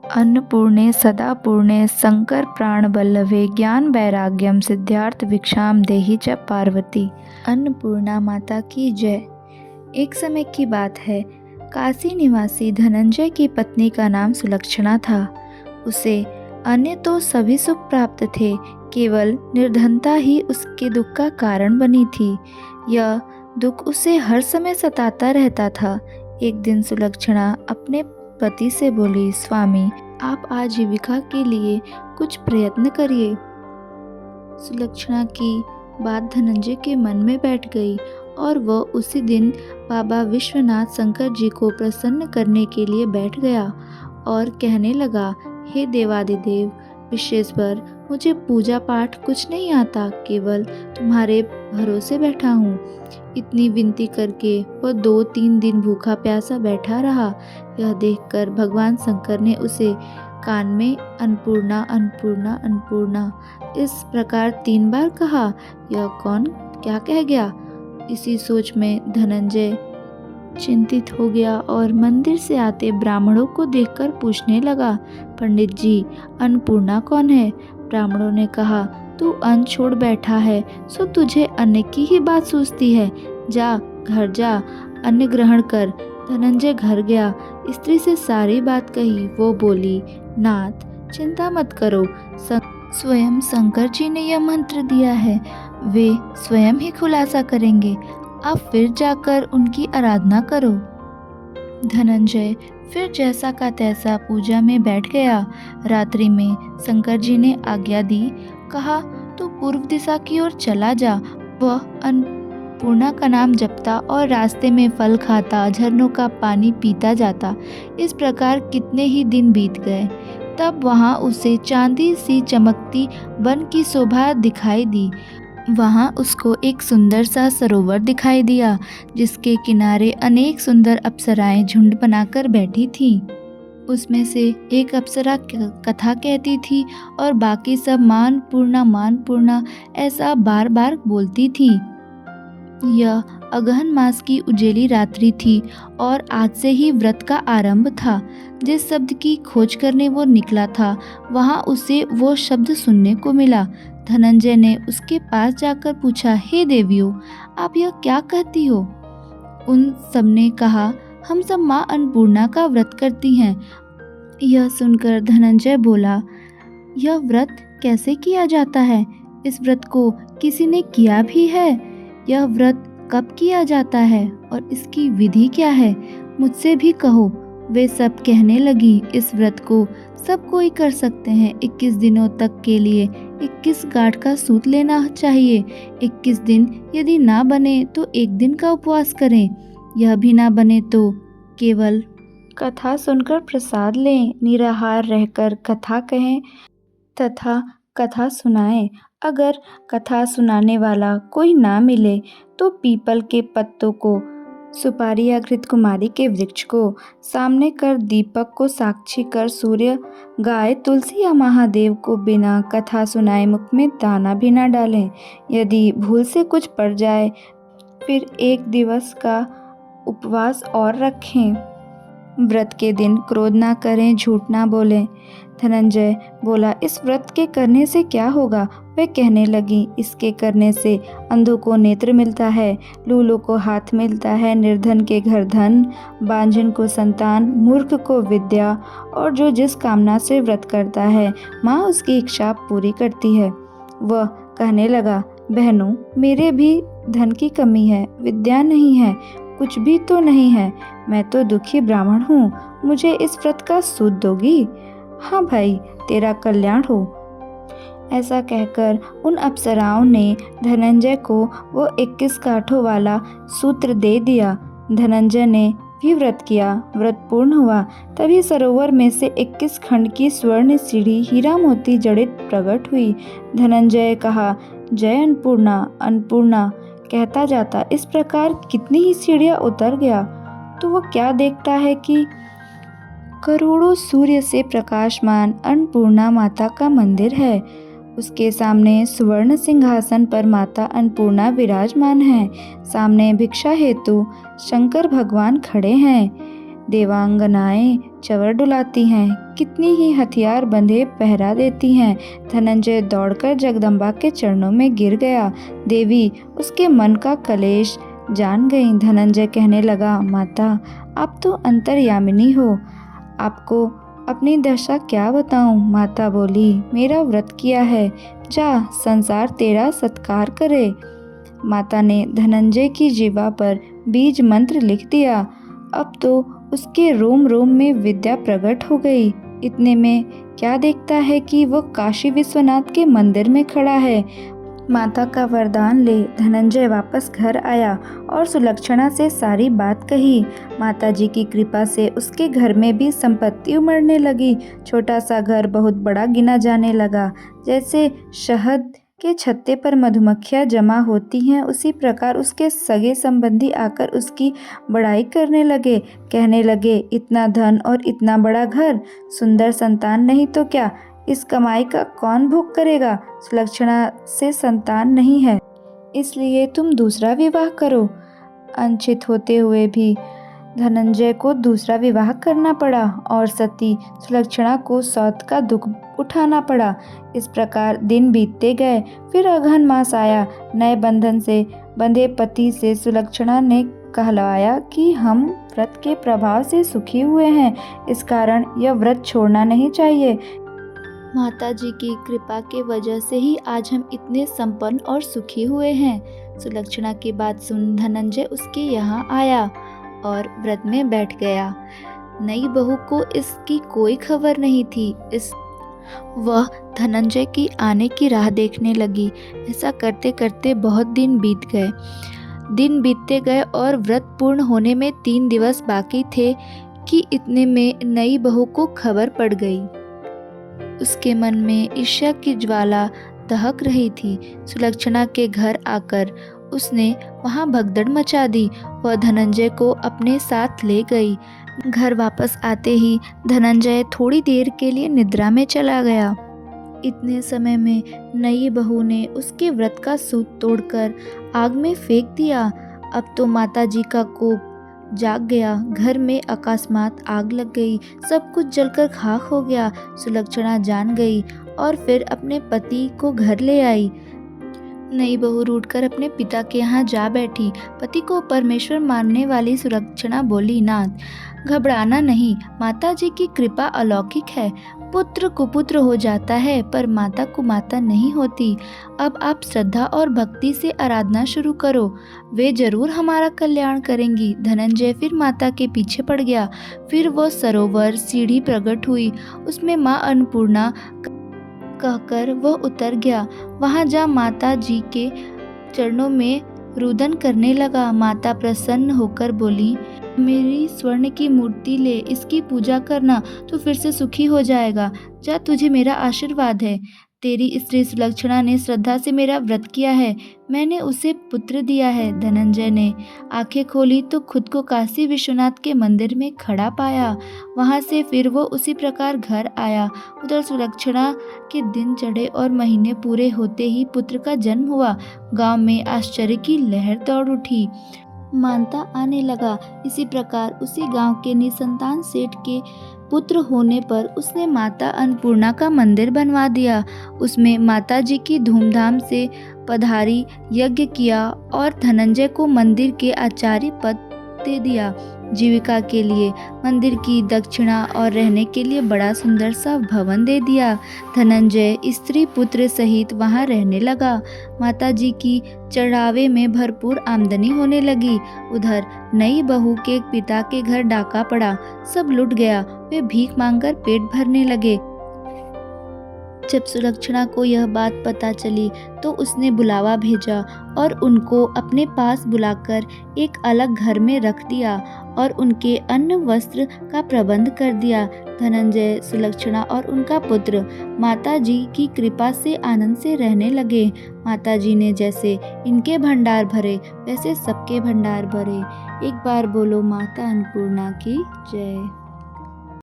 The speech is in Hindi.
अन्नपूर्णे सदा पूर्णे शंकर प्राण बल्लभे ज्ञान वैराग्यम सिद्धार्थ भिक्षाम देहि च पार्वती। अन्नपूर्णा माता की जय। एक समय की बात है, काशी निवासी धनंजय की पत्नी का नाम सुलक्षणा था। उसे अन्य तो सभी सुख प्राप्त थे, केवल निर्धनता ही उसके दुख का कारण बनी थी। यह दुख उसे हर समय सताता रहता था। एक दिन सुलक्षणा अपने पति से बोली, स्वामी आप आजीविका के लिए कुछ प्रयत्न करिए। सुलक्षणा की बात धनंजय के मन में बैठ गई और वह उसी दिन बाबा विश्वनाथ शंकर जी को प्रसन्न करने के लिए बैठ गया और कहने लगा, हे देवादिदेव विश्वेश्वर, मुझे पूजा पाठ कुछ नहीं आता, केवल तुम्हारे भरोसे बैठा हूँ। इतनी विनती करके वह 2-3 दिन भूखा प्यासा बैठा रहा। यह देखकर भगवान शंकर ने उसे कान में अन्नपूर्णा अन्नपूर्णा अन्नपूर्णा इस प्रकार 3 बार कहा। यह कौन क्या कह गया? इसी सोच में धनंजय चिंतित हो गया और मंदिर से आते ब्राह्मणों को देखकर पूछने लगा, पंडित जी अन्नपूर्णा कौन है? ब्राह्मणों ने कहा, तू अन्न छोड़ बैठा है, सो तुझे अन्न की ही बात सूझती है। जा घर जा, अन्न ग्रहण कर। धनंजय घर गया, स्त्री से सारी बात कही। वो बोली, नाथ चिंता मत करो, स्वयं शंकर जी ने यह मंत्र दिया है, वे स्वयं ही खुलासा करेंगे। आप फिर जाकर उनकी आराधना करो। धनंजय फिर जैसा का तैसा पूजा में बैठ गया। रात्रि में शंकर जी ने आज्ञा दी, कहा तू पूर्व दिशा की ओर चला जा। वह अन्नपूर्णा का नाम जपता और रास्ते में फल खाता, झरनों का पानी पीता जाता। इस प्रकार कितने ही दिन बीत गए। तब वहाँ उसे चांदी सी चमकती वन की शोभा दिखाई दी। वहाँ उसको एक सुंदर सा सरोवर दिखाई दिया, जिसके किनारे अनेक सुंदर अप्सराएं झुंड बनाकर बैठी थीं। उसमें से एक अप्सरा कथा कहती थी और बाकी सब मान पूर्णा ऐसा बार बार बोलती थी। यह अगहन मास की उजेली रात्रि थी और आज से ही व्रत का आरंभ था। जिस शब्द की खोज करने वो निकला था, वहाँ उसे वो शब्द सुनने को मिला। धनंजय ने उसके पास जाकर पूछा, हे देवियों, आप यह क्या कहती हो? उन सबने कहा, हम सब माँ अन्नपूर्णा का व्रत करती हैं। यह सुनकर धनंजय बोला, यह व्रत कैसे किया जाता है? इस व्रत को किसी ने किया भी है? यह व्रत कब किया जाता है और इसकी विधि क्या है? मुझसे भी कहो। वे सब कहने लगी, इस व्रत को सब कोई कर सकते हैं। 21 दिनों तक के लिए 21 गांठ का सूत लेना चाहिए। 21 दिन यदि ना बने तो 1 दिन का उपवास करें। यह भी ना बने तो केवल कथा सुनकर प्रसाद लें। निराहार रहकर कथा कहें तथा कथा सुनाएं। अगर कथा सुनाने वाला कोई ना मिले तो पीपल के पत्तों को, सुपारी या घृतकुमारी के वृक्ष को सामने कर, दीपक को साक्षी कर, सूर्य, गाय, तुलसी या महादेव को बिना कथा सुनाए मुख में दाना भी ना डालें। यदि भूल से कुछ पड़ जाए फिर 1 दिवस का उपवास और रखें। व्रत के दिन क्रोध ना करें, झूठ ना बोलें। धनंजय बोला, इस व्रत के करने से क्या होगा? वे कहने लगी, इसके करने से अंधों को नेत्र मिलता है, लूलों को हाथ मिलता है, निर्धन के घर धन, बांझिन को संतान, मूर्ख को विद्या, और जो जिस कामना से व्रत करता है माँ उसकी इच्छा पूरी करती है। वह कहने लगा, बहनों, मेरे भी धन की कमी है, विद्या नहीं है, कुछ भी तो नहीं है। मैं तो दुखी ब्राह्मण हूँ, मुझे इस व्रत का सूत दोगी? हाँ भाई, तेरा कल्याण हो। ऐसा कहकर उन अप्सराओं ने धनंजय को वो 21 गांठों वाला सूत्र दे दिया। धनंजय ने भी व्रत किया। व्रत पूर्ण हुआ तभी सरोवर में से 21 खंड की स्वर्ण सीढ़ी हीरा मोती जड़ित प्रकट हुई। धनंजय कहा, जय अन्नपूर्णा अन्नपूर्णा कहता जाता इस प्रकार कितनी ही सीढ़ियाँ उतर गया तो वो क्या देखता है कि करोड़ों सूर्य से प्रकाशमान अन्नपूर्णा माता का मंदिर है। उसके सामने सुवर्ण सिंहासन पर माता अन्नपूर्णा विराजमान है। सामने भिक्षा हेतु शंकर भगवान खड़े हैं। देवांगनाएं चवर डुलाती हैं, कितनी ही हथियार बंधे पहरा देती हैं। धनंजय दौड़कर जगदम्बा के चरणों में गिर गया। देवी उसके मन का कलेश जान गई। धनंजय कहने लगा, माता आप तो अंतर्यामिनी हो, आपको अपनी दशा क्या बताऊं। माता बोली, मेरा व्रत किया है, जा संसार तेरा सत्कार करे। माता ने धनंजय की जीवा पर बीज मंत्र लिख दिया। अब तो उसके रोम रोम में विद्या प्रकट हो गई। इतने में क्या देखता है कि वो काशी विश्वनाथ के मंदिर में खड़ा है। माता का वरदान ले धनंजय वापस घर आया और सुलक्षणा से सारी बात कही। माता जी की कृपा से उसके घर में भी संपत्ति उमड़ने लगी। छोटा सा घर बहुत बड़ा गिना जाने लगा। जैसे शहद के छत्ते पर मधुमक्खियाँ जमा होती हैं, उसी प्रकार उसके सगे संबंधी आकर उसकी बड़ाई करने लगे। कहने लगे, इतना धन और इतना बड़ा घर, सुंदर संतान नहीं तो क्या, इस कमाई का कौन भोग करेगा। सुलक्षणा से संतान नहीं है, इसलिए तुम दूसरा विवाह करो। अनचित होते हुए भी धनंजय को दूसरा विवाह करना पड़ा और सती सुलक्षणा को सौत का दुख उठाना पड़ा। इस प्रकार दिन बीतते गए। फिर अगहन मास आया। नए बंधन से बंधे पति से सुलक्षणा ने कहलवाया कि हम व्रत के प्रभाव से सुखी हुए हैं, इस कारण यह व्रत छोड़ना नहीं चाहिए। माता जी की कृपा के वजह से ही आज हम इतने संपन्न और सुखी हुए हैं। सुलक्षणा की बात सुन धनंजय उसके यहाँ आया और व्रत में बैठ गया। नई बहू को इसकी कोई खबर नहीं थी। वह धनंजय की आने की राह देखने लगी। ऐसा करते करते बहुत दिन बीत गए। दिन बीतते गए और व्रत पूर्ण होने में 3 दिवस बाकी थे कि इतने में नई बहू को खबर पड़ गई। उसके मन में ईर्ष्या की ज्वाला दहक रही थी। सुलक्षणा के घर आकर उसने वहाँ भगदड़ मचा दी। वह धनंजय को अपने साथ ले गई। घर वापस आते ही धनंजय थोड़ी देर के लिए निद्रा में चला गया। इतने समय में नई बहू ने उसके व्रत का सूत तोड़कर आग में फेंक दिया। अब तो माता जी का कोप जाग गया। घर में अकस्मात आग लग गई। सब कुछ जलकर खाक हो गया। सुलक्षणा जान गई और फिर अपने पति को घर ले आई। नई बहू रूठकर अपने पिता के यहाँ जा बैठी। पति को परमेश्वर मानने वाली सुलक्षणा बोली, नाथ घबराना नहीं, माता जी की कृपा अलौकिक है। पुत्र कुपुत्र हो जाता है पर माता कुमाता नहीं होती। अब आप श्रद्धा और भक्ति से आराधना शुरू करो, वे जरूर हमारा कल्याण करेंगी। धनंजय फिर माता के पीछे पड़ गया। फिर वो सरोवर सीढ़ी प्रकट हुई, उसमें माँ अन्नपूर्णा कहकर वह उतर गया। वहां जा माता जी के चरणों में रुदन करने लगा। माता प्रसन्न होकर बोली, मेरी स्वर्ण की मूर्ति ले, इसकी पूजा करना तो फिर से सुखी हो जाएगा। जा, तुझे मेरा आशीर्वाद है। तेरी स्त्री सुलक्षणा ने श्रद्धा से मेरा व्रत किया है, मैंने उसे पुत्र दिया है। धनंजय ने आंखें खोली तो खुद को काशी विश्वनाथ के मंदिर में खड़ा पाया। वहां से फिर वो उसी प्रकार घर आया। उधर सुलक्षणा के दिन चढ़े और महीने पूरे होते ही पुत्र का जन्म हुआ। गांव में आश्चर्य की लहर दौड़ उठी। मानता आने लगा। इसी प्रकार उसी गांव के निसंतान सेठ के पुत्र होने पर उसने माता अन्नपूर्णा का मंदिर बनवा दिया। उसमें माता जी की धूमधाम से पधारी यज्ञ किया और धनंजय को मंदिर के आचार्य पद दे दिया। जीविका के लिए मंदिर की दक्षिणा और रहने के लिए बड़ा सुंदर सा भवन दे दिया। धनंजय स्त्री पुत्र सहित वहां रहने लगा। माता जी की चढ़ावे में भरपूर आमदनी होने लगी। उधर नई बहू के पिता के घर डाका पड़ा, सब लुट गया। वे भीख मांगकर पेट भरने लगे। जब सुलक्षणा को यह बात पता चली तो उसने बुलावा भेजा और उनको अपने पास बुलाकर एक अलग घर में रख दिया और उनके अन्न वस्त्र का प्रबंध कर दिया। धनंजय, सुलक्षणा और उनका पुत्र माता जी की कृपा से आनंद से रहने लगे। माता जी ने जैसे इनके भंडार भरे वैसे सबके भंडार भरे। एक बार बोलो माता अन्नपूर्णा की जय।